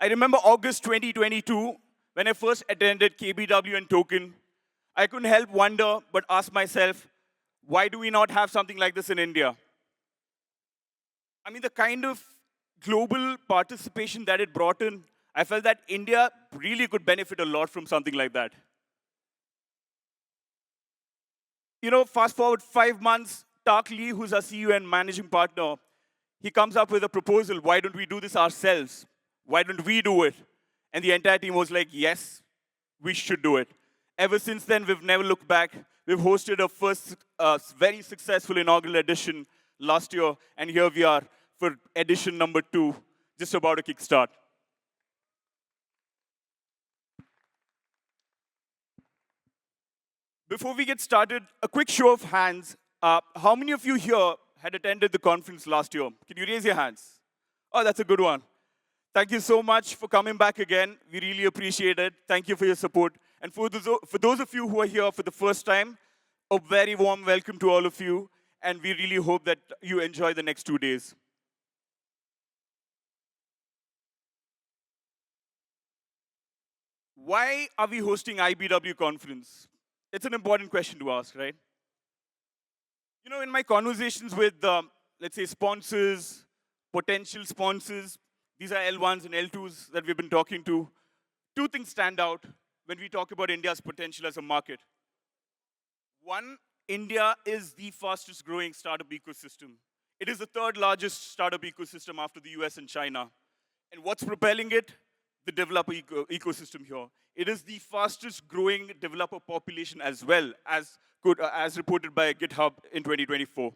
I remember August 2022, when I first attended KBW and Token. I couldn't help wonder but ask myself, why do we not have something like this in India? I mean, the kind of global participation that it brought in, I felt that India really could benefit a lot from something like that. Fast forward 5 months, Tak Lee, who's our CEO and managing partner, he comes up with a proposal. Why don't we do this ourselves? Why don't we do it? And the entire team was like, yes, we should do it. Ever since then, we've never looked back. We've hosted our first very successful inaugural edition last year, and here we are for edition number 2, just about to kickstart. Before we get started, a quick show of hands. How many of you here had attended the conference last year? Can you raise your hands? Oh, that's a good one. Thank you so much for coming back again. We really appreciate it. Thank you for your support. And for those of you who are here for the first time, a very warm welcome to all of you. And we really hope that you enjoy the next 2 days. Why are we hosting IBW conference? It's an important question to ask, right? In my conversations with, let's say, sponsors, potential sponsors, these are L1s and L2s that we've been talking to. 2 things stand out when we talk about India's potential as a market. One, India is the fastest growing startup ecosystem. It is the 3rd largest startup ecosystem after the US and China. And what's propelling it? The developer ecosystem here. It is the fastest growing developer population as well, as reported by GitHub in 2024.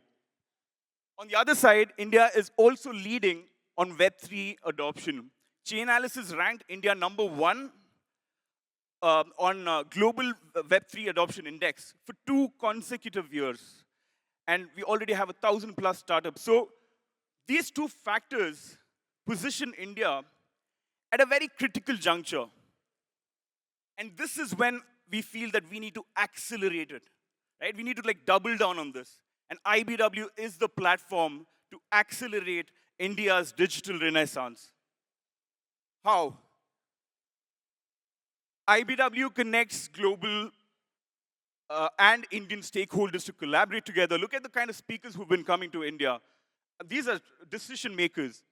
On the other side, India is also leading on Web3 adoption. Chainalysis ranked India number 1 on global Web3 adoption index for 2 consecutive years. And we already have 1,000+ startups. So these 2 factors position India at a very critical juncture. And this is when we feel that we need to accelerate it, right? We need to double down on this. And IBW is the platform to accelerate India's digital renaissance. How? IBW connects global and Indian stakeholders to collaborate together. Look at the kind of speakers who've been coming to India. These are decision makers.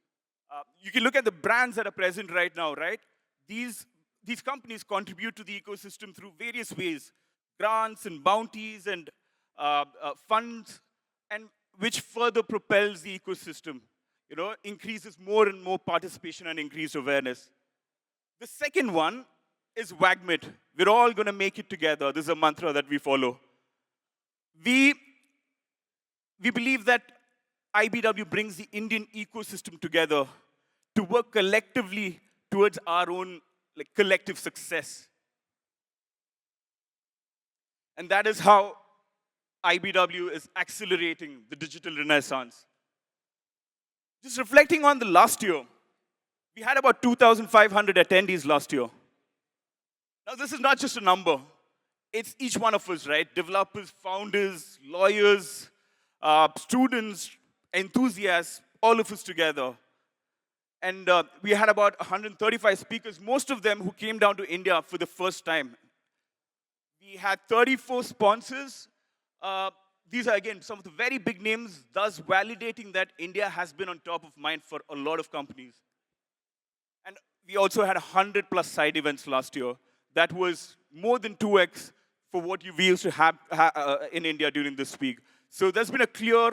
You can look at the brands that are present right now, right? These companies contribute to the ecosystem through various ways, grants and bounties and funds, and which further propels the ecosystem, increases more and more participation and increased awareness. The second one is WAGMIT. We're all going to make it together. This is a mantra that we follow. We believe that IBW brings the Indian ecosystem together to work collectively towards our own collective success. And that is how IBW is accelerating the digital renaissance. Just reflecting on the last year, we had about 2,500 attendees last year. Now, this is not just a number. It's each one of us, right? Developers, founders, lawyers, students, enthusiasts, all of us together. And we had about 135 speakers, most of them who came down to India for the first time. We had 34 sponsors. These are, again, some of the very big names, thus validating that India has been on top of mind for a lot of companies. And we also had 100+ side events last year. That was more than 2x for what we used to have in India during this week. So there's been a clear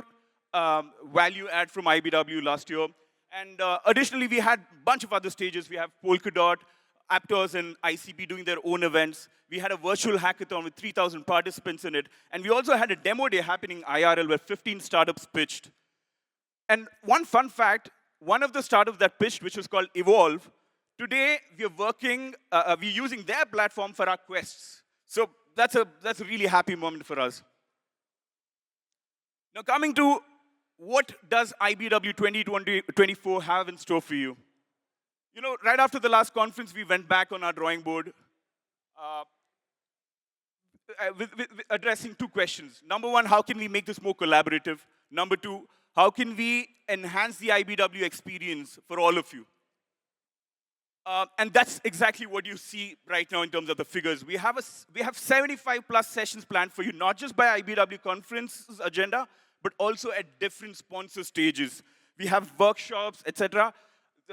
value add from IBW last year. And additionally, we had a bunch of other stages. We have Polkadot, Aptos, and ICB doing their own events. We had a virtual hackathon with 3,000 participants in it. And we also had a demo day happening IRL where 15 startups pitched. And one fun fact, one of the startups that pitched, which was called Evolve, today we're using their platform for our quests. So that's a really happy moment for us. Now coming to what does IBW 2024 have in store for you? Right after the last conference, we went back on our drawing board with addressing 2 questions. Number 1, how can we make this more collaborative? Number 2, how can we enhance the IBW experience for all of you? And that's exactly what you see right now in terms of the figures. We have 75 plus sessions planned for you, not just by IBW conference's agenda, but also at different sponsor stages. We have workshops, etc.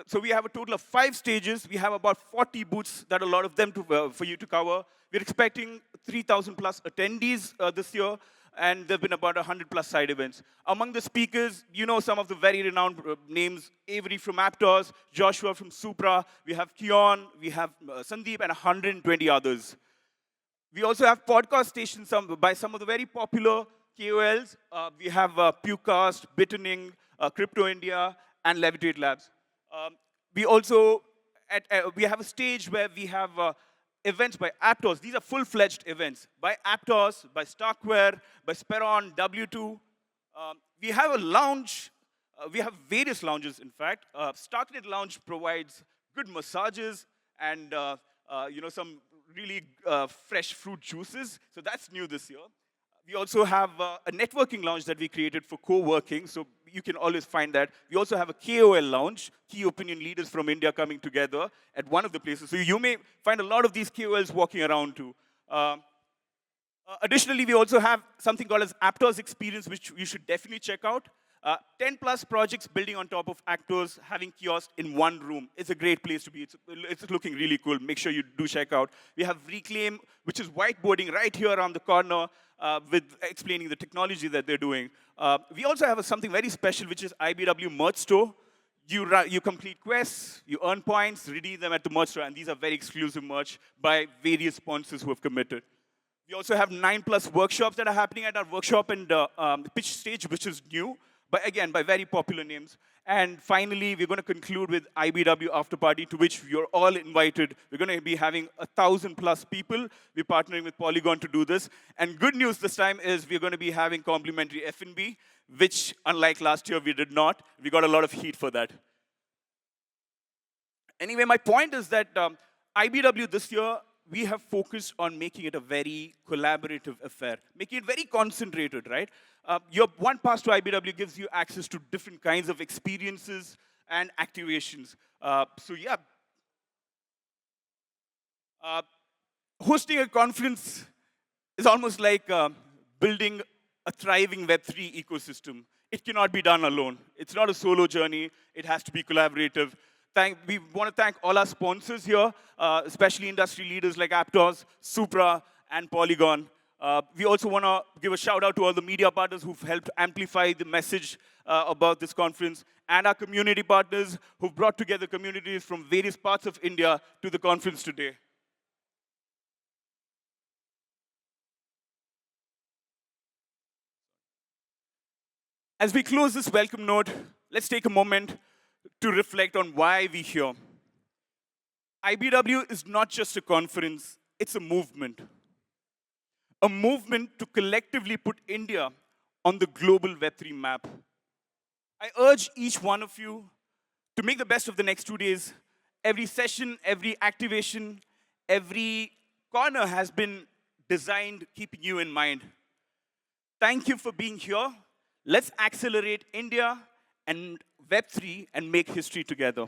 So we have a total of 5 stages. We have about 40 booths that a lot of them for you to cover. We're expecting 3,000 plus attendees this year, and there have been about 100 plus side events. Among the speakers, you know some of the very renowned names: Avery from Aptos, Joshua from Supra, we have Kion, we have Sandeep, and 120 others. We also have podcast stations by some of the very popular KOLs. We have Pewcast, Bittening, Crypto India, and Levitate Labs. We also we have a stage where we have events by Aptos. These are full-fledged events by Aptos, by Stockware, by Speron, W2. We have a lounge. We have various lounges, in fact. Starknet Lounge provides good massages and some really fresh fruit juices. So that's new this year. We also have a networking lounge that we created for co-working, so you can always find that. We also have a KOL lounge, key opinion leaders from India coming together at one of the places. So you may find a lot of these KOLs walking around too. Additionally, we also have something called as Aptos Experience, which you should definitely check out. 10 plus projects building on top of Actors, having kiosks in one room. It's a great place to be. It's looking really cool. Make sure you do check out. We have Reclaim, which is whiteboarding right here around the corner with explaining the technology that they're doing. We also have something very special, which is IBW Merch Store. You complete quests, you earn points, redeem them at the merch store, and these are very exclusive merch by various sponsors who have committed. We also have 9 plus workshops that are happening at our workshop and pitch stage, which is new. But again, by very popular names. And finally, we're going to conclude with IBW After Party, to which you're all invited. We're going to be having 1,000 plus people. We're partnering with Polygon to do this. And good news this time is we're going to be having complimentary F&B, which, unlike last year, we did not. We got a lot of heat for that. Anyway, my point is that IBW this year, we have focused on making it a very collaborative affair, making it very concentrated, right? Your one pass to IBW gives you access to different kinds of experiences and activations. So yeah, hosting a conference is almost like building a thriving Web3 ecosystem. It cannot be done alone. It's not a solo journey. It has to be collaborative. We want to thank all our sponsors here, especially industry leaders like Aptos, Supra, and Polygon. We also want to give a shout out to all the media partners who've helped amplify the message about this conference, and our community partners who've brought together communities from various parts of India to the conference today. As we close this welcome note, let's take a moment to reflect on why we're here. IBW is not just a conference, it's a movement. A movement to collectively put India on the global Web3 map. I urge each one of you to make the best of the next 2 days. Every session, every activation, every corner has been designed keeping you in mind. Thank you for being here. Let's accelerate India and Web3 and make history together.